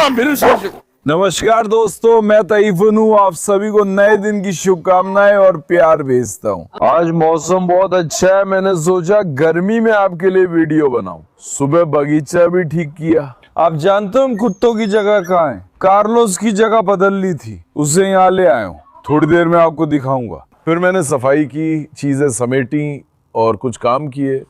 नमस्कार दोस्तों, मैं तईफुन हूँ। आप सभी को नए दिन की शुभकामनाएं और प्यार भेजता हूँ। आज मौसम बहुत अच्छा है, मैंने सोचा गर्मी में आपके लिए वीडियो बनाऊं। सुबह बगीचा भी ठीक किया। आप जानते हो उन कुत्तों की जगह कहाँ है? कार्लोस की जगह बदल ली थी, उसे यहाँ ले आया हूँ। थोड़ी देर में आपको दिखाऊंगा। फिर मैंने सफाई की, चीजें समेटी और कुछ काम किए।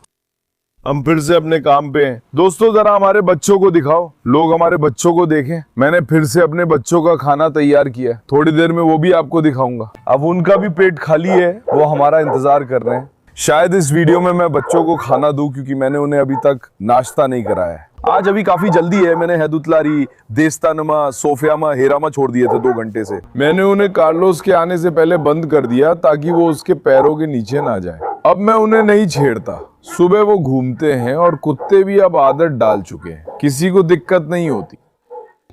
हम फिर से अपने काम पे हैं। दोस्तों जरा हमारे बच्चों को दिखाओ, लोग हमारे बच्चों को देखें। मैंने फिर से अपने बच्चों का खाना तैयार किया है, थोड़ी देर में वो भी आपको दिखाऊंगा। अब उनका भी पेट खाली है, वो हमारा इंतजार कर रहे हैं। शायद इस वीडियो में मैं बच्चों को खाना दूं, क्योंकि मैंने उन्हें अभी तक नाश्ता नहीं कराया है। आज अभी काफी जल्दी है। मैंने हैदुतलारी, देस्तानमा, सोफियामा, हेरामा छोड़ दिए थे 2 घंटे से। मैंने उन्हें कार्लोस के आने से पहले बंद कर दिया ताकि वो उसके पैरों के नीचे ना जाए। अब मैं उन्हें नहीं छेड़ता। सुबह वो घूमते हैं और कुत्ते भी अब आदत डाल चुके हैं, किसी को दिक्कत नहीं होती।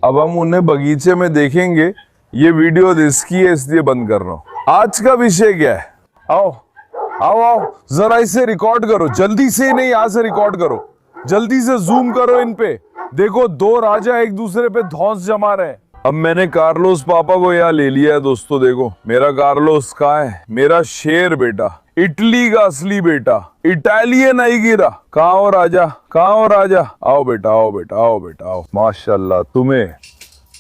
अब हम उन्हें बगीचे में देखेंगे। ये वीडियो रिस्की है इसलिए बंद कर रहा हूँ। आज का विषय क्या है? आओ आओ आओ, जरा इसे रिकॉर्ड करो जल्दी से। नहीं, यहाँ से रिकॉर्ड करो, जल्दी से जूम करो इन पे। देखो 2 राजा एक दूसरे पे धौंस जमा रहे हैं। अब मैंने कार्लोस पापा को यहाँ ले लिया है। दोस्तों देखो, मेरा कार्लोस कहाँ है? मेरा शेर बेटा, इटली का असली बेटा, इटालियन आई गिरा। कहाँ हो राजा, कहाँ हो राजा? आओ बेटा, आओ बेटा, आओ बेटा, आओ। माशाल्लाह, तुम्हें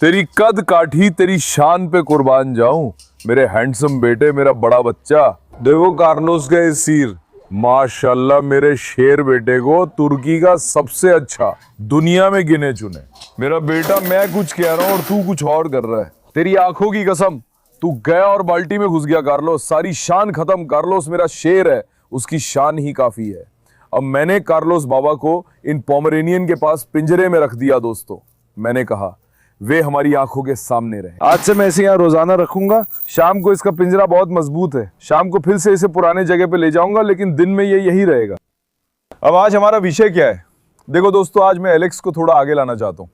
तेरी कद काठी, तेरी शान पे कुर्बान जाऊं मेरे हैंडसम बेटे, मेरा बड़ा बच्चा। देखो कार्लोस का सिर, माशाल्लाह मेरे शेर बेटे को तुर्की का सबसे अच्छा दुनिया में गिने चुने। मेरा बेटा, मैं कुछ कह रहा हूँ और तू कुछ और कर रहा है। तेरी आंखों की कसम, तू गया और बाल्टी में घुस गया कार्लोस। सारी शान खत्म। कार्लोस मेरा शेर है, उसकी शान ही काफी है। अब मैंने कार्लोस बाबा को इन पोमरेनियन के पास पिंजरे में रख दिया। दोस्तों मैंने कहा वे हमारी आंखों के सामने रहे। आज से मैं इसे यहाँ रोजाना रखूंगा। शाम को इसका पिंजरा बहुत मजबूत है, शाम को फिर से इसे पुराने जगह पे ले जाऊंगा, लेकिन दिन में ये यही रहेगा। अब आज हमारा विषय क्या है? देखो दोस्तों, आज मैं एलेक्स को थोड़ा आगे लाना चाहता हूँ।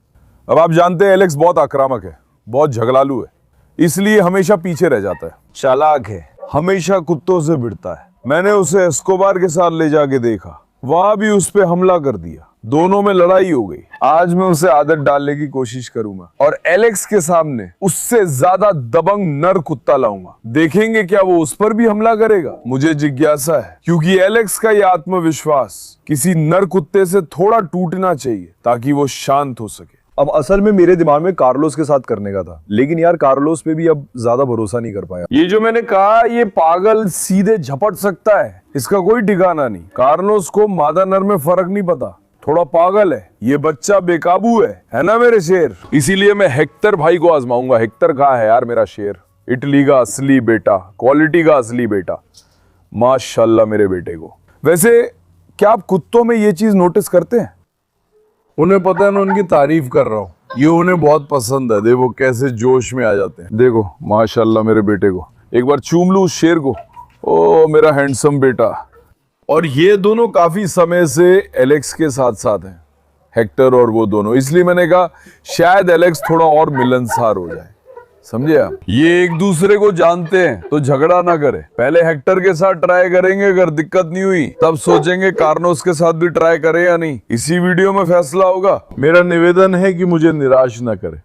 अब आप जानते हैं एलेक्स बहुत आक्रामक है, बहुत झगड़ालू है, इसलिए हमेशा पीछे रह जाता है। चालाक है, हमेशा कुत्तों से भिड़ता है। मैंने उसे एस्कोबार के साथ ले जाके देखा, वहां भी उस पे हमला कर दिया, दोनों में लड़ाई हो गई। आज मैं उसे आदत डालने की कोशिश करूंगा और एलेक्स के सामने उससे ज्यादा दबंग नर कुत्ता लाऊंगा। देखेंगे क्या वो उस पर भी हमला करेगा। मुझे जिज्ञासा है, क्योंकि एलेक्स का ये आत्मविश्वास किसी नर कुत्ते से थोड़ा टूटना चाहिए ताकि वो शांत हो सके। अब असल में मेरे दिमाग में कार्लोस के साथ करने का था, लेकिन यार कार्लोस पे भी अब ज्यादा भरोसा नहीं कर पाया। ये जो मैंने कहा, ये पागल सीधे झपट सकता है, इसका कोई ठिकाना नहीं। कार्लोस को मादा नर में फर्क नहीं पता, थोड़ा पागल है। ये बच्चा बेकाबू है ना मेरे शेर? इसीलिए मैं हेक्टर भाई को आजमाऊंगा। हेक्टर कहाँ है यार मेरा शेर? इटली का असली बेटा, क्वालिटी का असली बेटा, माशाल्लाह मेरे बेटे को। वैसे क्या आप कुत्तों में ये चीज नोटिस करते हैं? उन्हें पता है मैं उनकी तारीफ कर रहा हूँ, ये उन्हें बहुत पसंद है। देखो कैसे जोश में आ जाते हैं। देखो माशाल्लाह मेरे बेटे को। एक बार चूम लूं उस शेर को। ओ मेरा हैंडसम बेटा। और ये दोनों काफी समय से एलेक्स के साथ साथ हैं, हेक्टर और वो दोनों। इसलिए मैंने कहा शायद एलेक्स थोड़ा और मिलनसार हो जाए। समझे आप? ये एक दूसरे को जानते हैं तो झगड़ा ना करे। पहले हेक्टर के साथ ट्राई करेंगे, अगर दिक्कत नहीं हुई तब सोचेंगे कार्लोस के साथ भी ट्राई करें या नहीं। इसी वीडियो में फैसला होगा। मेरा निवेदन है कि मुझे निराश ना करे।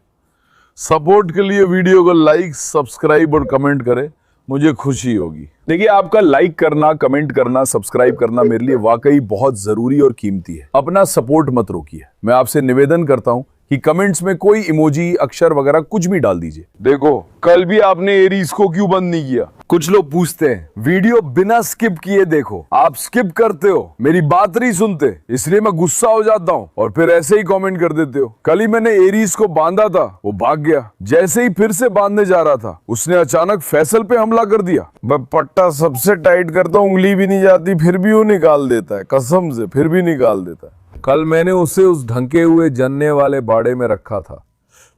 सपोर्ट के लिए वीडियो को लाइक, सब्सक्राइब और कमेंट करें, मुझे खुशी होगी। देखिए, आपका लाइक करना, कमेंट करना, सब्सक्राइब करना मेरे लिए वाकई बहुत जरूरी और कीमती है। अपना सपोर्ट मत रोकिए। मैं आपसे निवेदन करता हूं कि कमेंट्स में कोई इमोजी, अक्षर वगैरह कुछ भी डाल दीजिए। देखो कल भी आपने एरीज को क्यों बंद नहीं किया? कुछ लोग पूछते हैं वीडियो बिना स्किप किए देखो, आप स्किप करते हो, मेरी बात नहीं सुनते, इसलिए मैं गुस्सा हो जाता हूँ और फिर ऐसे ही कमेंट कर देते हो। कल ही मैंने एरीज को बांधा था, वो भाग गया। जैसे ही फिर से बांधने जा रहा था, उसने अचानक फैसल पे हमला कर दिया। मैं पट्टा सबसे टाइट करता हूँ, उंगली भी नहीं जाती, फिर भी वो निकाल देता है, कसम से फिर भी निकाल देता है। कल मैंने उसे उस ढंके हुए जन्ने वाले बाड़े में रखा था,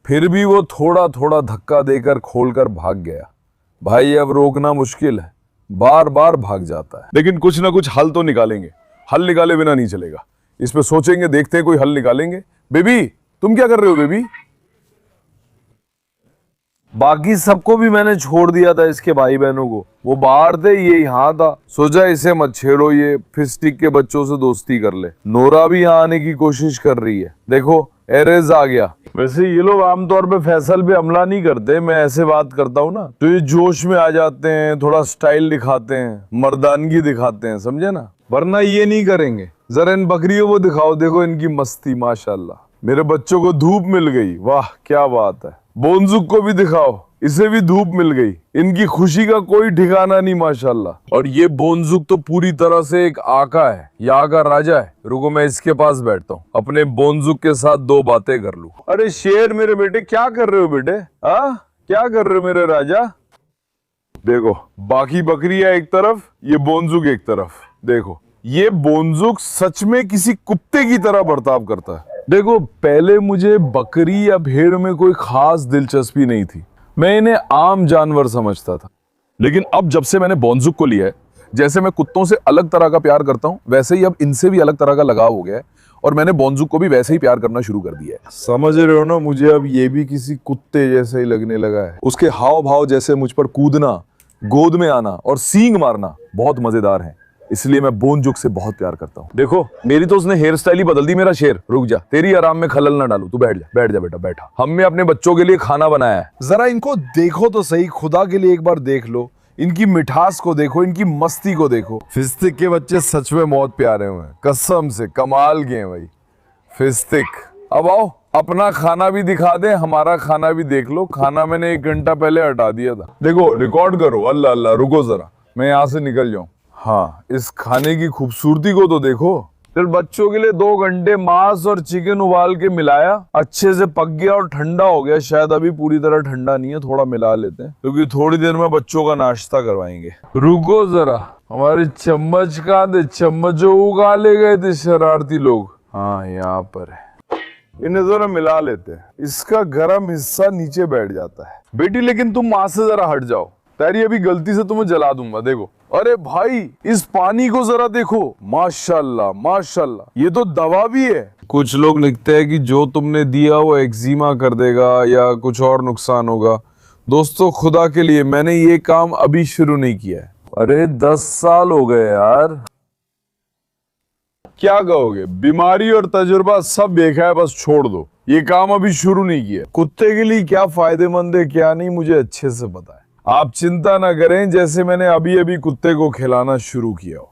फिर भी वो थोड़ा थोड़ा धक्का देकर खोलकर भाग गया। भाई अब रोकना मुश्किल है, बार बार भाग जाता है। लेकिन कुछ ना कुछ हल तो निकालेंगे, हल निकाले बिना नहीं चलेगा। इस पे सोचेंगे, देखते हैं कोई हल निकालेंगे। बेबी तुम क्या कर रहे हो? बेबी बाकी सबको भी मैंने छोड़ दिया था, इसके भाई बहनों को। वो बाहर थे, ये यहाँ था। सोचा इसे मत छेड़ो, ये फिस्टिक के बच्चों से दोस्ती कर ले। नोरा भी यहाँ आने की कोशिश कर रही है। देखो एरेज आ गया। वैसे ये लोग आमतौर पे फैसल पे हमला नहीं करते, मैं ऐसे बात करता हूँ ना तो ये जोश में आ जाते हैं, थोड़ा स्टाइल दिखाते हैं, मर्दानगी दिखाते हैं, समझे ना, वरना ये नहीं करेंगे। जरा इन बकरियों को दिखाओ, देखो इनकी मस्ती, माशाल्लाह। मेरे बच्चों को धूप मिल गई, वाह क्या बात है। बोनजुक को भी दिखाओ, इसे भी धूप मिल गई। इनकी खुशी का कोई ठिकाना नहीं, माशाल्लाह। और ये बोनजुक तो पूरी तरह से एक आका है, यहाँ का राजा है। रुको मैं इसके पास बैठता हूँ, अपने बोनजुक के साथ दो बातें कर लूं। अरे शेर मेरे बेटे, क्या कर रहे हो बेटे? क्या कर रहे हो मेरे राजा? देखो बाकी बकरियां एक तरफ, ये बोनजुक एक तरफ। देखो ये बोनजुक सच में किसी कुत्ते की तरह बर्ताव करता है। देखो पहले मुझे बकरी या भेड़ में कोई खास दिलचस्पी नहीं थी, मैं इन्हें आम जानवर समझता था। लेकिन अब जब से मैंने बोनजुक को लिया है, जैसे मैं कुत्तों से अलग तरह का प्यार करता हूँ, वैसे ही अब इनसे भी अलग तरह का लगाव हो गया है। और मैंने बोनजुक को भी वैसे ही प्यार करना शुरू कर दिया है। समझ रहे हो ना, मुझे अब ये भी किसी कुत्ते जैसे ही लगने लगा है। उसके हाव भाव जैसे मुझ पर कूदना, गोद में आना और सींग मारना बहुत मजेदार है, इसलिए मैं बोनजुक से बहुत प्यार करता हूँ। देखो मेरी तो उसने हेयर स्टाइल ही बदल दी। मेरा शेर रुक जा, तेरी आराम में खलल ना डालू, तू बैठ जा, बैठ जा बेटा, बैठा। हमने अपने बच्चों के लिए खाना बनाया है, जरा इनको देखो तो सही, खुदा के लिए एक बार देख लो। इनकी मिठास को देखो, इनकी मस्ती को देखो। फिस्टिक के बच्चे सच में बहुत प्यारे हुए हैं, कसम से कमाल के हैं भाई फिस्टिक। अब आओ अपना खाना भी दिखा दे, हमारा खाना भी देख लो। खाना मैंने 1 घंटा पहले हटा दिया था। देखो रिकॉर्ड करो। अल्लाह अल्लाह, रुको जरा मैं यहाँ से निकल जाऊं। हाँ इस खाने की खूबसूरती को तो देखो। फिर बच्चों के लिए 2 घंटे मांस और चिकन उबाल के मिलाया, अच्छे से पक गया और ठंडा हो गया। शायद अभी पूरी तरह ठंडा नहीं है, थोड़ा मिला लेते हैं क्योंकि थोड़ी देर में बच्चों का नाश्ता करवाएंगे। रुको जरा, हमारी चम्मच कहाँ थे? चम्मच उगा ले गए थे शरारती लोग। हाँ यहाँ पर है, इन्हें जरा मिला लेते हैं। इसका गर्म हिस्सा नीचे बैठ जाता है। बेटी लेकिन तुम मां से जरा हट जाओ, तेरी अभी गलती से तुम्हें जला दूंगा। देखो अरे भाई इस पानी को जरा देखो, माशाल्लाह माशाल्लाह, ये तो दवा भी है। कुछ लोग लिखते हैं कि जो तुमने दिया वो एक्जिमा कर देगा या कुछ और नुकसान होगा। दोस्तों खुदा के लिए मैंने ये काम अभी शुरू नहीं किया है। अरे 10 साल हो गए यार। क्या कहोगे, बीमारी और तजुर्बा सब देखा है, बस छोड़ दो, ये काम अभी शुरू नहीं किया। कुत्ते के लिए क्या फायदेमंद है क्या नहीं मुझे अच्छे से पता है। आप चिंता ना करें, जैसे मैंने अभी अभी कुत्ते को खिलाना शुरू किया हो।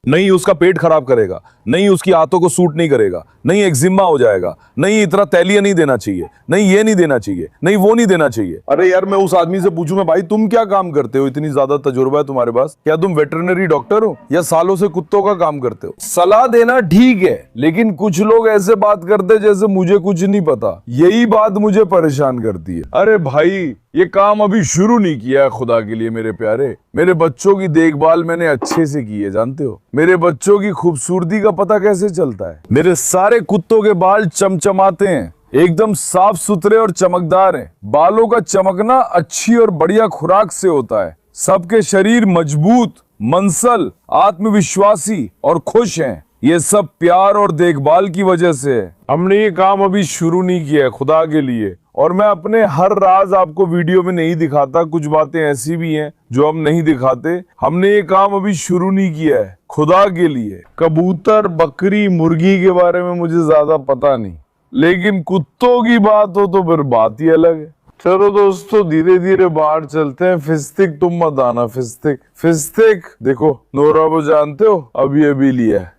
नहीं उसका पेट खराब करेगा, नहीं उसकी आंतों को सूट नहीं करेगा, नहीं एक्जिमा हो जाएगा, नहीं इतना तैलिया नहीं देना चाहिए, नहीं ये नहीं देना चाहिए, नहीं वो नहीं देना चाहिए। अरे यार मैं उस आदमी से पूछूंगा भाई तुम क्या काम करते हो, इतनी ज्यादा तजुर्बा है तुम्हारे पास, क्या तुम वेटरनरी डॉक्टर हो या सालों से कुत्तों का काम करते हो? सलाह देना ठीक है, लेकिन कुछ लोग ऐसे बात करते जैसे मुझे कुछ नहीं पता। यही बात मुझे परेशान करती है। अरे भाई ये काम अभी शुरू नहीं किया है, खुदा के लिए मेरे प्यारे। मेरे बच्चों की देखभाल मैंने अच्छे से की है, जानते हो मेरे बच्चों की खूबसूरती का पता कैसे चलता है? मेरे सारे कुत्तों के बाल चमचमाते हैं, एकदम साफ सुथरे और चमकदार हैं। बालों का चमकना अच्छी और बढ़िया खुराक से होता है। सबके शरीर मजबूत, मंसल, आत्मविश्वासी और खुश हैं। ये सब प्यार और देखभाल की वजह से है। हमने ये काम अभी शुरू नहीं किया है, खुदा के लिए। और मैं अपने हर राज आपको वीडियो में नहीं दिखाता, कुछ बातें ऐसी भी हैं जो हम नहीं दिखाते। हमने ये काम अभी शुरू नहीं किया है, खुदा के लिए। कबूतर, बकरी, मुर्गी के बारे में मुझे ज्यादा पता नहीं, लेकिन कुत्तों की बात हो तो फिर बात ही अलग है। चलो दोस्तों धीरे धीरे बाहर चलते हैं। फिस्टिक तुम मत आना, फिस्टिक देखो नोरा वो जानते हो अभी अभी लिया है।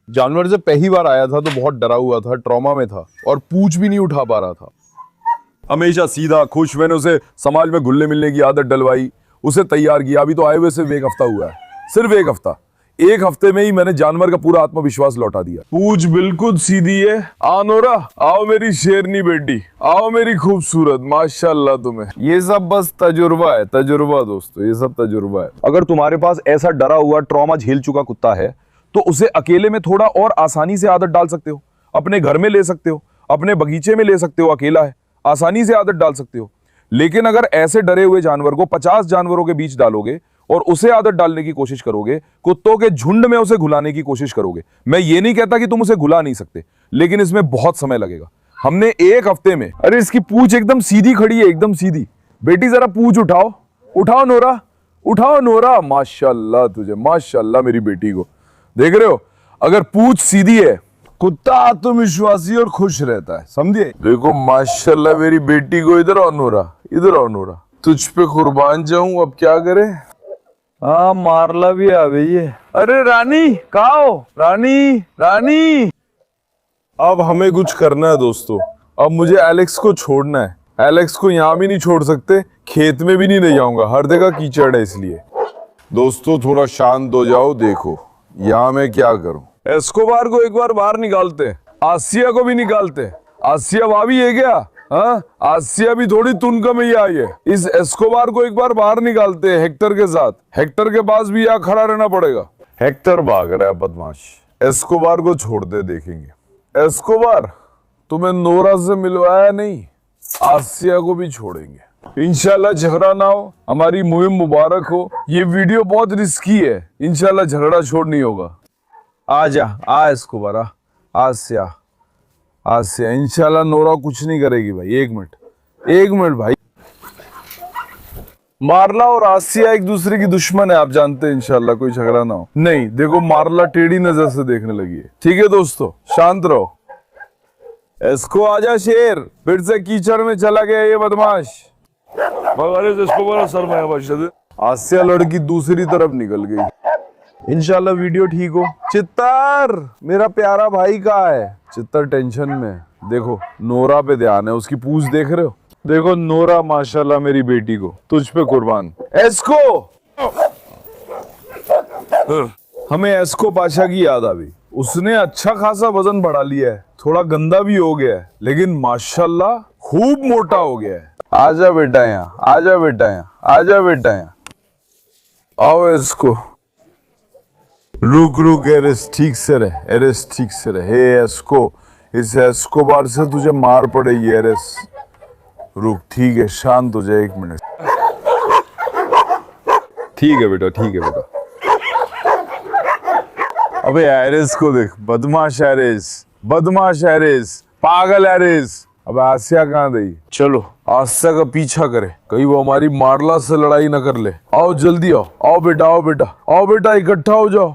जानवर जब पहली बार आया था तो बहुत डरा हुआ था, ट्रॉमा में था और पूंछ भी नहीं उठा पा रहा था। हमेशा सीधा खुश। मैंने उसे समाज में घुलने मिलने की आदत डलवाई, उसे तैयार किया। अभी तो आए हुए सिर्फ 1 हफ्ता हुआ है, सिर्फ 1 हफ्ता। 1 हफ्ते में ही मैंने जानवर का पूरा आत्मविश्वास लौटा दिया। पूंछ बिल्कुल सीधी है। आओ नोरा, आओ मेरी शेरनी बेटी, आओ मेरी खूबसूरत, माशाल्लाह तुम्हें। ये सब बस तजुर्बा है, तजुर्बा दोस्तों, ये सब तजुर्बा है। अगर तुम्हारे पास ऐसा डरा हुआ ट्रॉमा झेल चुका कुत्ता है तो उसे अकेले में थोड़ा और आसानी से आदत डाल सकते हो। अपने घर में ले सकते हो, अपने बगीचे में ले सकते हो, अकेला है, आसानी से आदत डाल सकते हो। लेकिन अगर ऐसे डरे हुए जानवर को 50 जानवरों के बीच डालोगे और उसे आदत डालने की कोशिश करोगे, कुत्तों के झुंड में उसे घुलाने की कोशिश करोगे, मैं ये नहीं कहता कि तुम उसे घुला नहीं सकते, लेकिन इसमें बहुत समय लगेगा। हमने एक हफ्ते में। अरे इसकी पूंछ एकदम सीधी खड़ी है, एकदम सीधी। बेटी जरा पूंछ उठाओ, उठाओ नोरा, उठाओ नोरा। माशाल्लाह तुझे, माशाल्लाह मेरी बेटी को। देख रहे हो, अगर पूंछ सीधी है कुत्ता आत्मविश्वासी और खुश रहता है, समझिए। देखो माशाल्लाह मेरी बेटी को। इधर आओ नोरा, इधर आओ नोरा, तुझ पे कुर्बान जाऊं। अब क्या करे। हाँ मारला भी आ गई है। अरे रानी कहाँ हो, रानी, रानी। अब हमें कुछ करना है दोस्तों। अब मुझे एलेक्स को छोड़ना है। एलेक्स को यहाँ भी नहीं छोड़ सकते, खेत में भी नहीं ले जाऊंगा, हर जगह कीचड़ है। इसलिए दोस्तों थोड़ा शांत हो जाओ। देखो यहाँ मैं क्या करूं। एस्कोबार को एक बार बाहर निकालते, आसिया को भी निकालते। आसिया भाभी है क्या? हाँ, आसिया भी थोड़ी तुनका में ही आई है। इस एस्कोबार को एक बार बाहर निकालते हैं हेक्टर के साथ। हेक्टर के पास भी यहाँ खड़ा रहना पड़ेगा। हेक्टर भाग रहा है बदमाश। एस्कोबार को छोड़ दे, देखेंगे। एस्कोबार तुम्हें नोरा से मिलवाया नहीं, आसिया को भी छोड़ेंगे इंशाल्लाह। झगड़ा ना हो, हमारी मुहिम मुबारक हो। ये वीडियो बहुत रिस्की है, इंशाल्लाह झगड़ा छोड़ नहीं होगा। आजा, आ एस्कोबार, आ, आसिया, आसिया। इंशाल्लाह नोरा कुछ नहीं करेगी भाई। एक मिनट भाई। मारला और आसिया एक दूसरे की दुश्मन है, आप जानते हैं। इंशाल्लाह कोई झगड़ा ना हो। नहीं देखो, मारला टेढ़ी नजर से देखने लगी है। ठीक है दोस्तों, शांत रहो। इसको आजा शेर, फिर से कीचड़ में चला गया ये बदमाश। इसको बड़ा सर। आसिया लड़की दूसरी तरफ निकल गई। इंशाल्लाह वीडियो ठीक हो। चित्तर मेरा प्यारा भाई कहाँ है? चित्तर टेंशन में। देखो नोरा पे ध्यान है, उसकी पूछ देख रहे हो। देखो नोरा माशाल्लाह मेरी बेटी को, तुझ पे कुर्बान। एस्को, हमें एस्को पाशा की याद आ गई। उसने अच्छा खासा वजन बढ़ा लिया है, थोड़ा गंदा भी हो गया है, लेकिन माशाल्लाह खूब मोटा हो गया है। आजा बेटा यहाँ, आजा बेटा यहाँ, आजा बेटा यहाँ। आओ एस्को, रुक एरेस, ठीक से रहे एरेस, ठीक से रहे। हे एस्को, इस एस्कोबार से तुझे मार पड़ेगी एरेस। रुक, ठीक है, शांत हो जाए, 1 मिनट। ठीक है बेटा, ठीक है बेटा। अबे एरेस को देख, बदमाश एरेस, बदमाश एरेस, पागल एरेस। अब आसिया कहाँ गई? चलो आसिया का पीछा करे, कहीं वो हमारी मारला से लड़ाई न कर ले। आओ जल्दी आओ, आओ बेटा, आओ बेटा, आओ बेटा, इकट्ठा हो जाओ।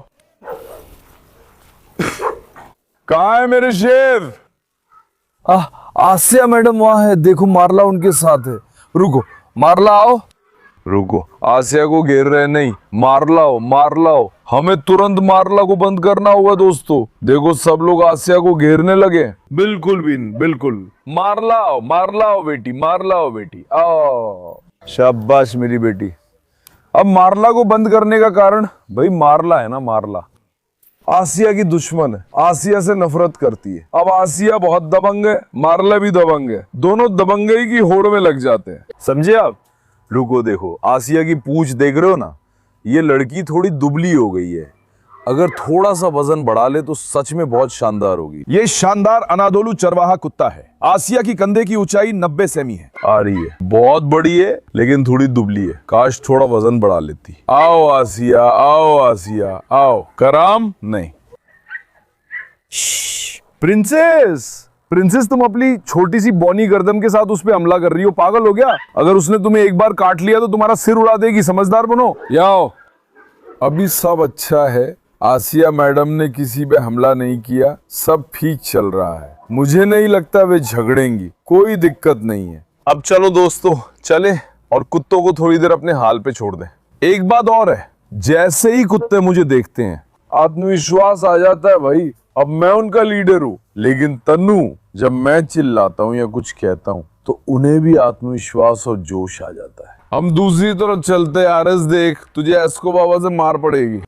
कहाँ है मेरे शेर? आसिया मैडम वहां है, देखो मारला उनके साथ है। रुको मारला, आओ। रुको, आसिया को घेर रहे नहीं, मारला हो, मारला हो। हमें तुरंत मारला को बंद करना होगा दोस्तों। देखो सब लोग आसिया को घेरने लगे। बिल्कुल बिन, बिल्कुल। मारला हो, मारला हो बेटी, मारला हो बेटी, आओ। शाबाश मेरी बेटी। अब मारला को बंद करने का कारण, भाई मारला है ना, मारला आसिया की दुश्मन है, आसिया से नफरत करती है। अब आसिया बहुत दबंग है, मारला भी दबंग है, दोनों दबंगई की होड़ में लग जाते हैं, समझे आप। रुको देखो, आसिया की पूंछ देख रहे हो ना, ये लड़की थोड़ी दुबली हो गई है। अगर थोड़ा सा वजन बढ़ा ले तो सच में बहुत शानदार होगी। ये शानदार अनादोलू चरवाहा कुत्ता है। आसिया की कंधे की ऊंचाई 90 सेमी है। आ रही है, बहुत बड़ी है लेकिन थोड़ी दुबली है, काश थोड़ा वजन बढ़ा लेती। आओ आसिया, आओ आसिया, आओ। कराम नहीं, प्रिंसेस, प्रिंसेस तुम अपनी छोटी सी बॉनी गर्दन के साथ उस पे हमला कर रही हो, पागल हो गया? अगर उसने तुम्हें एक बार काट लिया तो तुम्हारा सिर उड़ा देगी, समझदार बनो। आओ। अभी सब अच्छा है, आसिया मैडम ने किसी पे हमला नहीं किया, सब ठीक चल रहा है। मुझे नहीं लगता वे झगड़ेंगी, कोई दिक्कत नहीं है। अब चलो दोस्तों चले और कुत्तों को थोड़ी देर अपने हाल पे छोड़ दें। एक बात और है, जैसे ही कुत्ते मुझे देखते हैं आत्मविश्वास आ जाता है भाई। अब मैं उनका लीडर हूँ, लेकिन तन्नू जब मैं चिल्लाता हूँ या कुछ कहता हूँ तो उन्हें भी आत्मविश्वास और जोश आ जाता है। हम दूसरी तरफ चलते। आरएस देख, तुझे एस्को बाबा से मार पड़ेगी।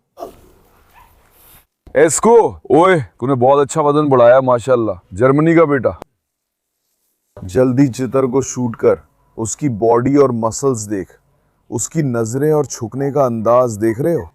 एस्को, ओए तूने बहुत अच्छा वजन बढ़ाया माशाल्लाह, जर्मनी का बेटा। जल्दी चितर को शूट कर, उसकी बॉडी और मसल्स देख, उसकी नजरें और झुकने का अंदाज देख रहे हो?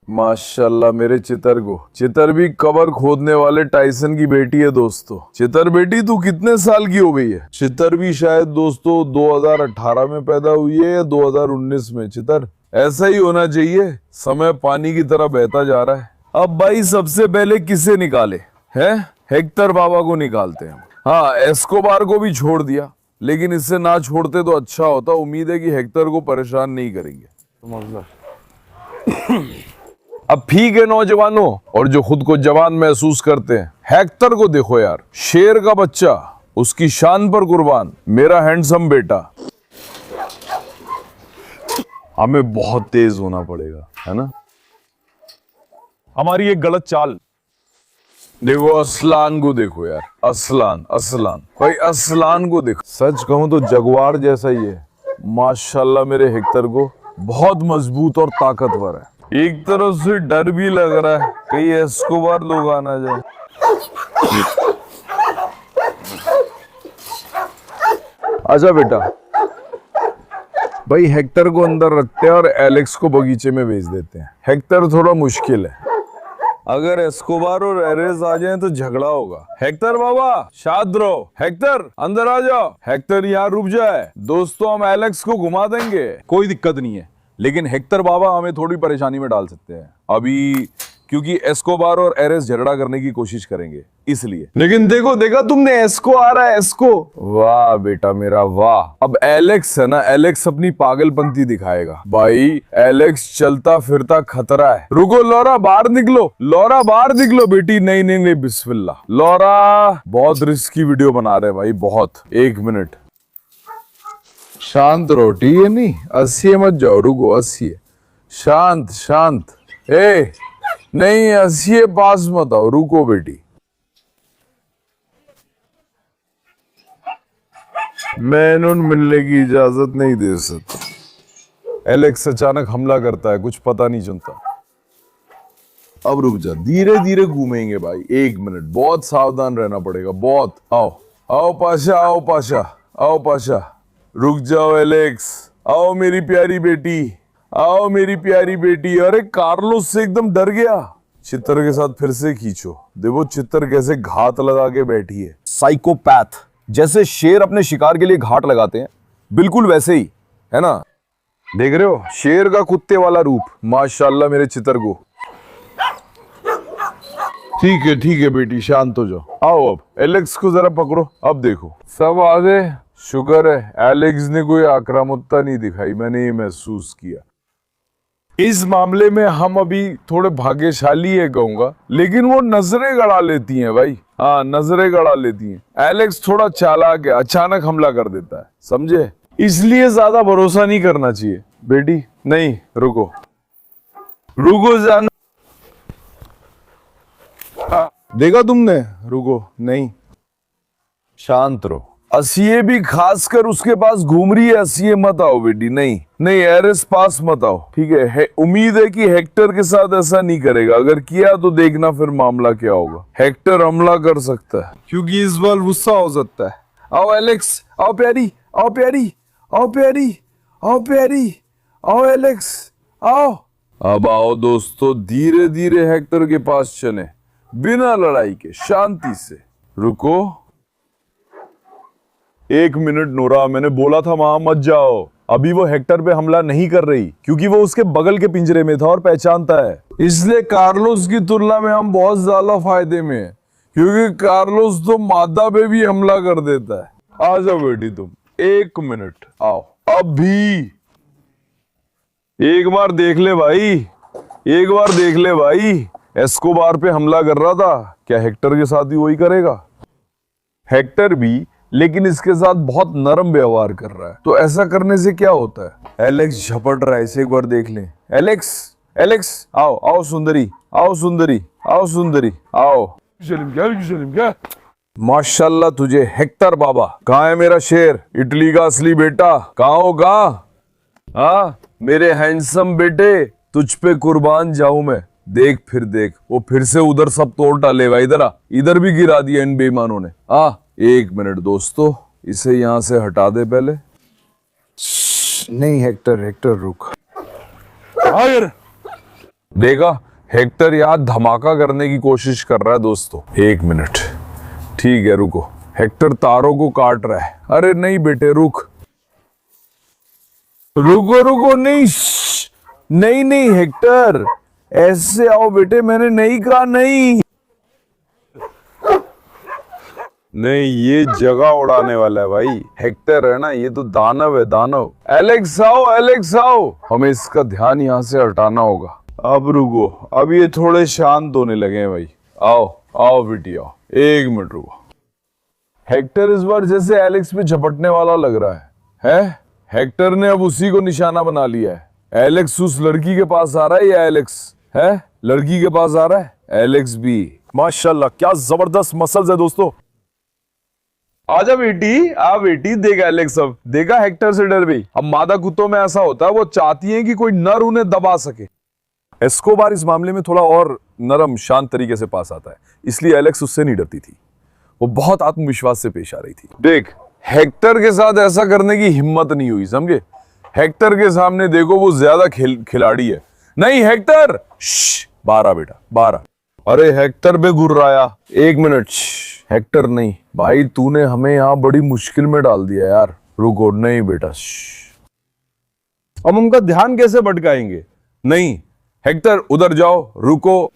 माशाल्लाह मेरे चितर को। चितर भी कबर खोदने वाले टाइसन की बेटी है दोस्तों। चितर बेटी तू कितने साल की हो गई है? चितर भी शायद दोस्तों 2018 में पैदा हुई है या 2019 में। चितर ऐसा ही होना चाहिए, समय पानी की तरह बहता जा रहा है। अब भाई सबसे पहले किसे निकाले हैं? हेक्टर बाबा को निकालते हैं। हाँ, एस्कोबार को भी छोड़ दिया, लेकिन इससे ना छोड़ते तो अच्छा होता। उम्मीद है कि हेक्टर को परेशान नहीं करेंगे। अब ठीक है नौजवानों, और जो खुद को जवान महसूस करते हैं, हेक्टर को देखो यार, शेर का बच्चा, उसकी शान पर कुर्बान, मेरा हैंडसम बेटा। हमें बहुत तेज होना पड़ेगा, है ना? हमारी एक गलत चाल। देखो असलान को देखो यार, असलान असलान भाई, असलान को देखो। सच कहूं तो जगुआर जैसा ही है माशाल्लाह। मेरे हेक्टर को बहुत मजबूत और ताकतवर है। एक तरफ से डर भी लग रहा है कहीं एस्कोबार लोग आना जाए। आजा बेटा। भाई हेक्टर को अंदर रखते हैं और एलेक्स को बगीचे में भेज देते हैं। हेक्टर थोड़ा मुश्किल है, अगर एस्कोबार और एरेस आ जाएं तो झगड़ा होगा। हेक्टर बाबा शाद रहो। हेक्टर अंदर आ जाओ। हेक्टर यहाँ रुक जाए, दोस्तों हम एलेक्स को घुमा देंगे। कोई दिक्कत नहीं है, लेकिन हेक्टर बाबा हमें थोड़ी परेशानी में डाल सकते हैं अभी, क्योंकि एस्कोबार और एरेस झगड़ा करने की कोशिश करेंगे इसलिए। लेकिन देखो, देखा तुमने, एस्को आ रहा है, एस्को। वाह बेटा मेरा वाह। अब एलेक्स है ना, एलेक्स अपनी पागलपंती दिखाएगा। भाई एलेक्स चलता फिरता खतरा है। रुको लौरा, बाहर निकलो। लौरा बाहर निकलो बेटी। नहीं नहीं नहीं, बिस्मिल्लाह। लौरा बहुत रिस्की वीडियो बना रहे हैं भाई, बहुत। एक मिनट शांत रहो, ठीक है? नहीं हंसिए मत जाओ, रुको हंसिए। शांत शांत। ए नहीं हंसिए, पास मत आओ, रुको बेटी। मैं इन्होंने मिलने की इजाजत नहीं दे सकता। एलेक्स अचानक हमला करता है, कुछ पता नहीं चलता। अब रुक जा, धीरे धीरे घूमेंगे भाई। एक मिनट, बहुत सावधान रहना पड़ेगा, बहुत। आओ आओ पाशा, आओ पाशा, आओ पाशा। रुक जाओ एलेक्स, आओ मेरी प्यारी बेटी, आओ मेरी प्यारी बेटी। अरे कार्लोस से एकदम डर गया। चित्तर के साथ फिर से खींचो। देखो चित्तर कैसे घात लगा के बैठी है। साइकोपैथ। जैसे शेर अपने शिकार के लिए घाट लगाते हैं, बिल्कुल वैसे ही, है ना? देख रहे हो, शेर का कुत्ते वाला रूप। माशाल्लाह मेरे चित्तर को। ठीक है बेटी, शांत हो जाओ। आओ अब एलेक्स को जरा पकड़ो। अब देखो सब आ गए। शुक्र है एलेक्स ने कोई आक्रामकता नहीं दिखाई, मैंने ये महसूस किया। इस मामले में हम अभी थोड़े भाग्यशाली है कहूंगा, लेकिन वो नजरें गड़ा लेती हैं भाई। हाँ नजरें गड़ा लेती हैं। एलेक्स थोड़ा चालाक है, अचानक हमला कर देता है, समझे? इसलिए ज्यादा भरोसा नहीं करना चाहिए बेटी। नहीं रुको, रुको जाना। देखा तुमने? रुको, नहीं शांत रहो। असिये भी खासकर उसके पास घूम रही है, असिये मत आओ बेटी। नहीं नहीं, एरेस पास मत आओ, ठीक है? उम्मीद है कि हेक्टर के साथ ऐसा नहीं करेगा। अगर किया तो देखना फिर मामला क्या होगा। हेक्टर हमला कर सकता है, क्योंकि इस बार गुस्सा हो सकता है। आओ एलेक्स, आओ प्यारी, आओ प्यारी, आओ प्यारी, आओ प्यारी, आओ एलेक्स, आओ। अब आओ दोस्तों, धीरे धीरे हेक्टर के पास चले, बिना लड़ाई के, शांति से। रुको एक मिनट नोरा, मैंने बोला था वहां मत जाओ। अभी वो हेक्टर पे हमला नहीं कर रही, क्योंकि वो उसके बगल के पिंजरे में था और पहचानता है। इसलिए कार्लोस की तुलना में हम बहुत ज्यादा फायदे में हैं, क्योंकि कार्लोस तो मादा पे भी हमला कर देता है। आ जाओ बेटी तुम, एक मिनट आओ। अभी एक बार देख ले भाई, एक बार देख ले भाई। एस्कोबार पे हमला कर रहा था, क्या हेक्टर के साथ भी वही करेगा? हेक्टर भी, लेकिन इसके साथ बहुत नरम व्यवहार कर रहा है। तो ऐसा करने से क्या होता है? एलेक्स झपट रहा है, इसे एक बार देख लें। एलेक्स, एलेक्स आओ, आओ सुंदरी, आओ सुंदरी, आओ सुंदरी, आओ। गुजलिम क्या? माशाल्लाह तुझे हेक्टर बाबा। कहाँ है मेरा शेर, इटली का असली बेटा? कहाँ हो, कहाँ? हाँ मेरे हैंडसम बेटे, तुझ पे कुर्बान जाऊं मैं। देख फिर देख, वो फिर से उधर सब तोड़ डालेगा। इधर आ, इधर भी गिरा दिया इन बेईमानों ने। एक मिनट दोस्तों, इसे यहां से हटा दे पहले। नहीं हेक्टर, हेक्टर रुक। यार देखा, हेक्टर यार धमाका करने की कोशिश कर रहा है दोस्तों। एक मिनट, ठीक है रुको। हेक्टर तारों को काट रहा है। अरे नहीं बेटे रुक, रुको रुको, नहीं नहीं नहीं हेक्टर, ऐसे आओ बेटे, मैंने नहीं कहा। नहीं नहीं, ये जगह उड़ाने वाला है भाई। हेक्टर है ना, ये तो दानव है, दानव। एलेक्स आओ, एलेक्स आओ। हमें इसका ध्यान यहाँ से हटाना होगा। अब रुको, अब ये थोड़े शांत होने लगे हैं भाई। आओ आओ बेटी आओ, 1 मिनट रुको। हेक्टर इस बार जैसे एलेक्स पे झपटने वाला लग रहा है? हेक्टर ने अब उसी को निशाना बना लिया है। एलेक्स उस लड़की के पास आ रहा है या एलेक्स है लड़की के पास आ रहा है? एलेक्स भी। माशाल्लाह, क्या जबरदस्त मसल्स है दोस्तों। आजा बेटी, आ बेटी। देखा एलेक्स, अब देखा हेक्टर से डर गई। अब मादा कुत्तों में ऐसा होता है, वो चाहती है कि कोई नर उन्हें दबा सके। एस्कोबार इस मामले में थोड़ा और नरम शांत तरीके से पास आता है, इसलिए एलेक्स उससे नहीं डरती थी। वो बहुत आत्मविश्वास से पेश आ रही थी। देख, हेक्टर के साथ ऐसा करने की हिम्मत नहीं हुई, समझे? हेक्टर के सामने देखो, वो ज्यादा खिलाड़ी है। नहीं हेक्टर, बारह बेटा, 12। अरे हेक्टर पे गुर्राया। 1 मिनट। हेक्टर नहीं भाई, तूने हमें यहाँ बड़ी मुश्किल में डाल दिया यार। रुको, नहीं बेटा। अब उनका ध्यान कैसे भटकाएंगे? नहीं हेक्टर, उधर जाओ। रुको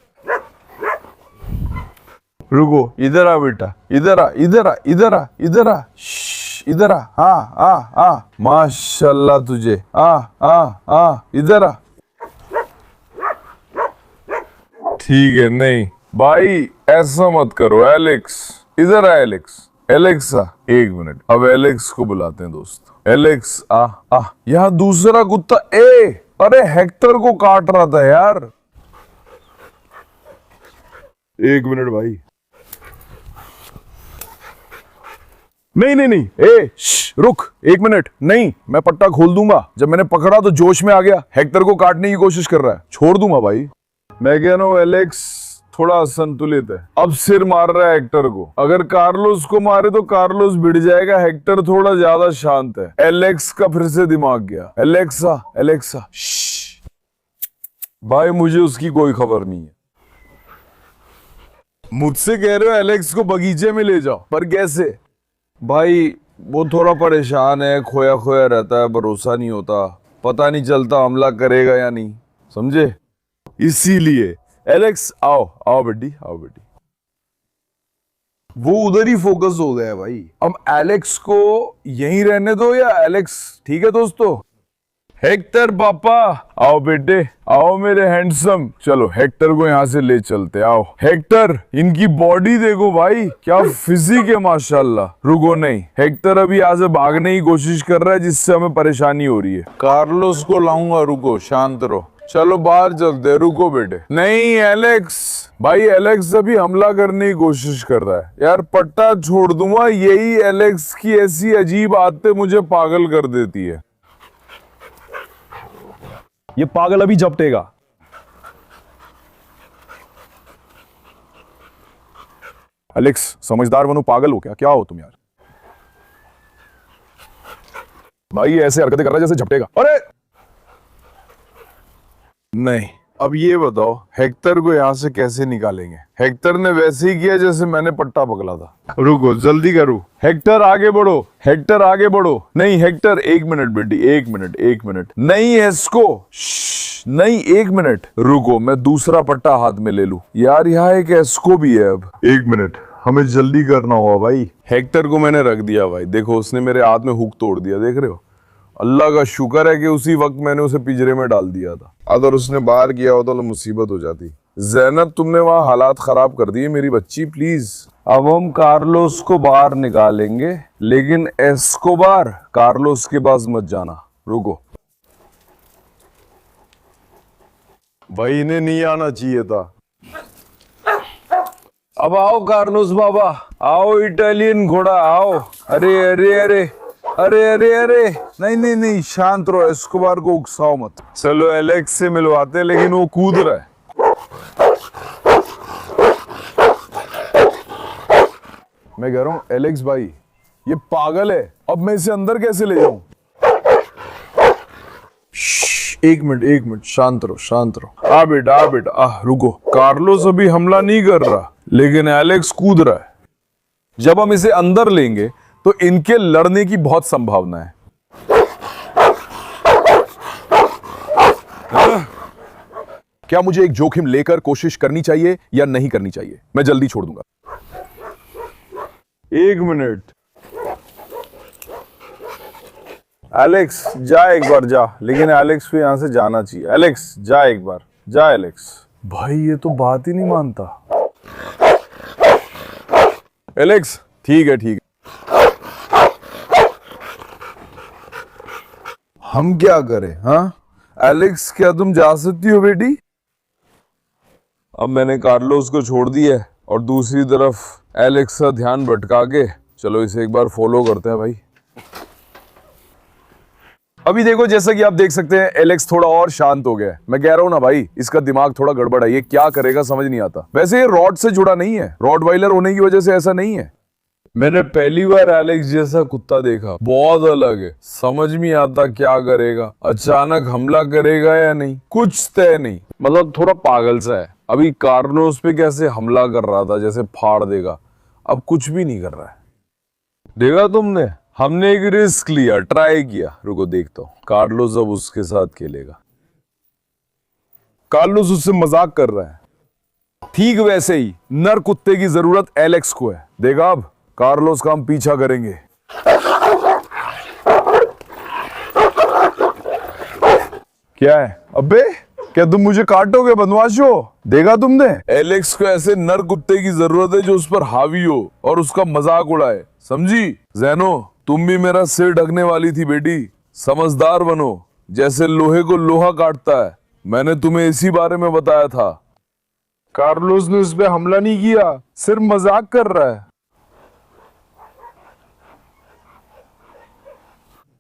रुको, इधर आ बेटा, इधर आ, इधर आ, इधर आ, इधर आ, इधर आ। आ माशाल्लाह तुझे। आ इधर आ। ठीक है। नहीं भाई, ऐसा मत करो एलेक्स। इधर आ एलेक्स। एलेक्स आ, 1 मिनट। अब एलेक्स को बुलाते हैं दोस्त। एलेक्स आ। यहाँ दूसरा कुत्ता। अरे हेक्टर को काट रहा था यार। 1 मिनट भाई। नहीं, रुक 1 मिनट। नहीं, मैं पट्टा खोल दूंगा। जब मैंने पकड़ा तो जोश में आ गया, हेक्टर को काटने की कोशिश कर रहा है। छोड़ दूंगा भाई। मैं कह रहा हूँ एलेक्स थोड़ा असंतुलित है। अब सिर मार रहा है हेक्टर को। अगर कार्लोस को मारे तो कार्लोस भिड़ जाएगा। हेक्टर थोड़ा ज्यादा शांत है। एलेक्स का फिर से दिमाग गया। एलेक्सा, एलेक्सा, भाई मुझे उसकी कोई खबर नहीं है। मुझसे कह रहे हो एलेक्स को बगीचे में ले जाओ, पर कैसे? भाई वो थोड़ा परेशान है, खोया खोया रहता है, भरोसा नहीं होता, पता नहीं चलता हमला करेगा या नहीं, समझे? इसीलिए। एलेक्स आओ, आओ बेटी, आओ बेटी। वो उधर ही फोकस हो गया है भाई। अब एलेक्स को यहीं रहने दो या एलेक्स? ठीक है दोस्तों। हेक्टर पापा आओ बेटे, आओ मेरे हैंडसम। चलो हेक्टर को यहाँ से ले चलते। आओ हेक्टर, इनकी बॉडी देखो भाई, क्या फिजिक है माशाल्लाह। रुको, नहीं हेक्टर अभी यहाँ से भागने की कोशिश कर रहा है, जिससे हमें परेशानी हो रही है। कार्लोस को लाऊंगा, रुको, शांत रहो। चलो बाहर चलते। रुको बेटे। नहीं एलेक्स भाई, एलेक्स अभी हमला करने की कोशिश कर रहा है यार। पट्टा छोड़ दूंगा। यही एलेक्स की ऐसी अजीब आदतें मुझे पागल कर देती है। ये पागल अभी झपटेगा। एलेक्स, समझदार बनो, पागल हो क्या हो तुम यार? भाई ऐसे हरकतें कर रहा है जैसे झपटेगा। अरे नहीं, अब ये बताओ हेक्टर को यहाँ से कैसे निकालेंगे? हेक्टर ने वैसे ही किया जैसे मैंने पट्टा पकड़ा था। रुको, जल्दी करो। हेक्टर आगे बढ़ो, हेक्टर आगे बढ़ो। नहीं हेक्टर, 1 मिनट बेटी, 1 मिनट, 1 मिनट। नहीं एस्को, नहीं 1 मिनट। रुको, मैं दूसरा पट्टा हाथ में ले लूं। यार यहाँ एक एस्को भी है। अब 1 मिनट, हमें जल्दी करना होगा भाई। हेक्टर को मैंने रख दिया भाई। देखो उसने मेरे हाथ में हुक तोड़ दिया, देख रहे हो? अल्लाह का शुक्र है कि उसी वक्त मैंने उसे पिंजरे में डाल दिया था। अगर उसने बाहर किया होता तो मुसीबत हो जाती। ज़ैनब, तुमने वहां हालात खराब कर दिए मेरी बच्ची, प्लीज। अब हम कार्लोस को बाहर निकालेंगे, लेकिन एस्कोबार, कार्लोस के पास मत जाना। रुको भाई, इन्हें नहीं आना चाहिए था। अब आओ कार्लोस बाबा, आओ इटालियन घोड़ा, आओ। अरे अरे अरे अरे अरे अरे, नहीं नहीं नहीं, शांत रहो। एस्कोबार को उकसाओ मत। चलो एलेक्स से मिलवाते, लेकिन वो कूद रहा है। मैं कह रहा हूं एलेक्स भाई, ये पागल है। अब मैं इसे अंदर कैसे ले जाऊं? 1 मिनट, 1 मिनट, शांत रहो, शांत रहो। आ बेटा, आ बेटा, रुको। कार्लोस अभी हमला नहीं कर रहा, लेकिन एलेक्स कूद रहा है। जब हम इसे अंदर लेंगे तो इनके लड़ने की बहुत संभावना है। क्या मुझे एक जोखिम लेकर कोशिश करनी चाहिए या नहीं करनी चाहिए? मैं जल्दी छोड़ दूंगा। 1 मिनट। एलेक्स जा एक बार जा, लेकिन एलेक्स को यहां से जाना चाहिए। एलेक्स जा एक बार, जा एलेक्स। भाई ये तो बात ही नहीं मानता। एलेक्स ठीक है ठीक है, हम क्या करें? हाँ एलेक्स, क्या तुम जा सकती हो बेटी? अब मैंने कार्लोस को छोड़ दिया है और दूसरी तरफ एलेक्स का ध्यान भटका के, चलो इसे एक बार फॉलो करते हैं भाई। अभी देखो जैसा कि आप देख सकते हैं एलेक्स थोड़ा और शांत हो गया है। मैं कह रहा हूं ना भाई, इसका दिमाग थोड़ा गड़बड़ है, ये क्या करेगा समझ नहीं आता। वैसे ये रॉड से जुड़ा नहीं है, रॉडवाइलर होने की वजह से ऐसा नहीं है। मैंने पहली बार एलेक्स जैसा कुत्ता देखा, बहुत अलग है। समझ में आता क्या करेगा, अचानक हमला करेगा या नहीं, कुछ तय नहीं। मतलब थोड़ा पागल सा है। अभी कार्लोस पे कैसे हमला कर रहा था, जैसे फाड़ देगा, अब कुछ भी नहीं कर रहा है। देखा तुमने, हमने एक रिस्क लिया, ट्राई किया। रुको देखता हूँ कार्लोस अब उसके साथ खेलेगा। कार्लोस उससे मजाक कर रहा है। ठीक वैसे ही नर कुत्ते की जरूरत एलेक्स को है। देखा अब कार्लोस का हम पीछा करेंगे। क्या है? अबे क्या तुम मुझे काटोगे बदमाश हो? देखा तुमने, एलेक्स को ऐसे नर कुत्ते की जरूरत है जो उस पर हावी हो और उसका मजाक उड़ाए, समझी? ज़ैनो तुम भी मेरा सिर ढकने वाली थी बेटी, समझदार बनो। जैसे लोहे को लोहा काटता है, मैंने तुम्हें इसी बारे में बताया था। कार्लोस ने उस पर हमला नहीं किया, सिर्फ मजाक कर रहा है।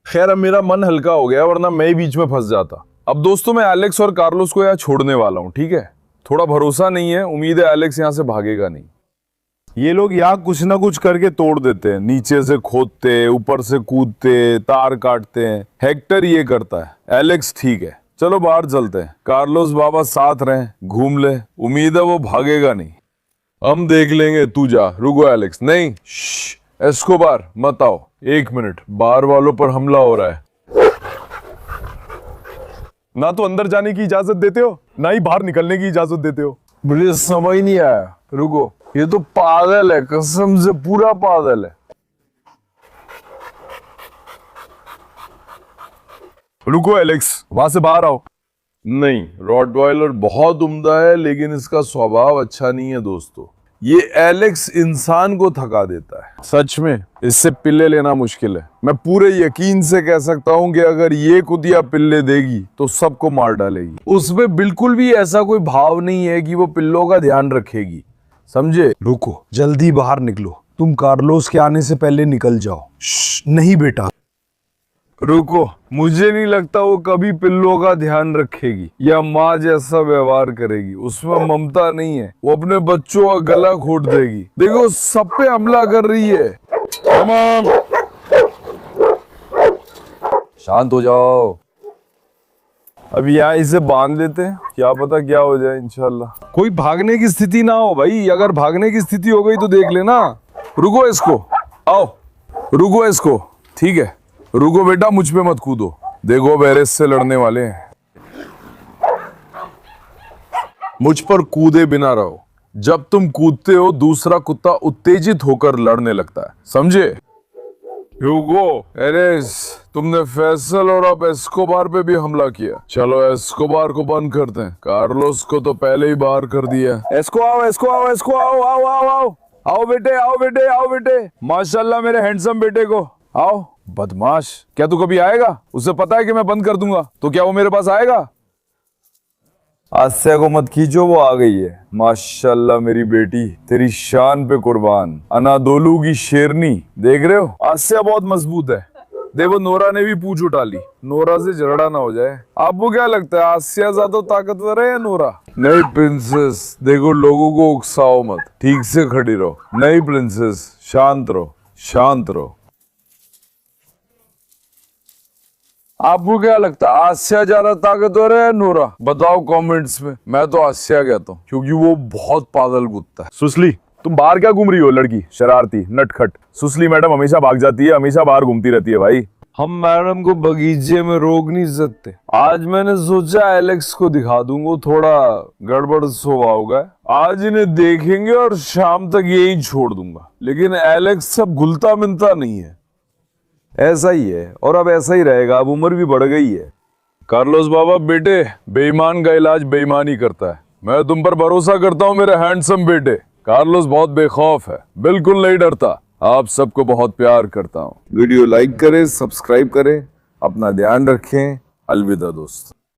खैर अब मेरा मन हल्का हो गया, वरना मैं ही बीच में फंस जाता। अब दोस्तों मैं एलेक्स और कार्लोस को यहाँ छोड़ने वाला हूँ, ठीक है? थोड़ा भरोसा नहीं है, उम्मीद है एलेक्स यहाँ से भागेगा नहीं। ये लोग यहाँ कुछ ना कुछ करके तोड़ देते हैं, नीचे से खोदते, ऊपर से कूदते, तार काटते हैं। हेक्टर ये करता है, एलेक्स ठीक है। चलो बाहर चलते हैं, कार्लोस बाबा साथ रहें, घूम ले। उम्मीद है वो भागेगा नहीं, हम देख लेंगे। तू जा। रुको एलेक्स, नहीं एस्कोबार मत आओ, 1 मिनट। बाहर वालों पर हमला हो रहा है। ना तो अंदर जाने की इजाजत देते हो, ना ही बाहर निकलने की इजाजत देते हो। मुझे समझ नहीं आया। रुको, ये तो पागल है, कसम से पूरा पागल है। रुको एलेक्स, वहां से बाहर आओ। नहीं, रॉटवाइलर बहुत उम्दा है, लेकिन इसका स्वभाव अच्छा नहीं है दोस्तों। ये एलेक्स इंसान को थका देता है, सच में इससे पिल्ले लेना मुश्किल है। मैं पूरे यकीन से कह सकता हूँ कि अगर ये कुतिया पिल्ले देगी तो सबको मार डालेगी। उसमें बिल्कुल भी ऐसा कोई भाव नहीं है कि वो पिल्लों का ध्यान रखेगी, समझे? रुको, जल्दी बाहर निकलो। तुम कार्लोस के आने से पहले निकल जाओ। नहीं बेटा, रुको, मुझे नहीं लगता वो कभी पिल्लों का ध्यान रखेगी या माँ जैसा व्यवहार करेगी। उसमें ममता नहीं है, वो अपने बच्चों का गला घोट देगी। देखो सब पे हमला कर रही है। शांत हो जाओ। अब यहाँ इसे बांध देते हैं, क्या पता क्या हो जाए। इंशाल्लाह कोई भागने की स्थिति ना हो भाई, अगर भागने की स्थिति हो गई तो देख लेना। रुको इसको, आओ, रुको इसको, ठीक है? रुको बेटा, मुझ पे मत कूदो। देखो वेरेस से लड़ने वाले हैं, मुझ पर कूदे बिना रहो। जब तुम कूदते हो दूसरा कुत्ता उत्तेजित होकर लड़ने लगता है, समझे? रुको एरेस, तुमने फैसल और अब एस्कोबार पे भी हमला किया। चलो एस्कोबार को बंद करते हैं, कार्लोस को तो पहले ही बाहर कर दिया। एस्को आओ, एस्को आओ, एस्को आओ, आओ आओ आओ आओ बेटे, आओ बेटे, आओ बेटे। माशाल्लाह मेरे हैंडसम बेटे को। आओ। बदमाश, क्या तू कभी आएगा? उसे पता है कि मैं बंद कर दूंगा, तो क्या वो मेरे पास आएगा? आस्या को मत खींचो, वो आ गई है। माशाल्लाह मेरी बेटी, तेरी शान पे कुर्बान। अनादोलू की शेरनी, देख रहे हो? आस्या बहुत मजबूत है। देखो नोरा ने भी पूंछ उठा ली, नोरा से झगड़ा ना हो जाए। आपको क्या लगता है आस्या ज्यादा ताकतवर है या नोरा? नहीं प्रिंसेस, देखो लोगों को उकसाओ मत, ठीक से खड़ी रहो। नहीं प्रिंसेस, शांत रहो, शांत रहो। आपको क्या लगता है आस्या ज्यादा ताकतवर है या नोरा? बताओ कमेंट्स में। मैं तो आस्या कहता हूँ, क्योंकि वो बहुत पागल कुत्ता है। सुसली, तुम बाहर क्या घूम रही हो? लड़की शरारती, नटखट। सुसली मैडम हमेशा भाग जाती है, हमेशा बाहर घूमती रहती है भाई। हम मैडम को बगीचे में रोक नहीं सकते। आज मैंने सोचा एलेक्स को दिखा दूंगा, थोड़ा गड़बड़ स्वभाव का है। आज इन्हें देखेंगे और शाम तक यही छोड़ दूंगा। लेकिन एलेक्स सब घुलता मिलता नहीं है, ऐसा ही है और अब ऐसा ही रहेगा। अब उम्र भी बढ़ गई है। कार्लोस बाबा बेटे, बेईमान का इलाज बेईमानी करता है। मैं तुम पर भरोसा करता हूँ मेरे हैंडसम बेटे। कार्लोस बहुत बेखौफ है, बिल्कुल नहीं डरता। आप सबको बहुत प्यार करता हूँ। वीडियो लाइक करें, सब्सक्राइब करें, अपना ध्यान रखें। अलविदा दोस्त।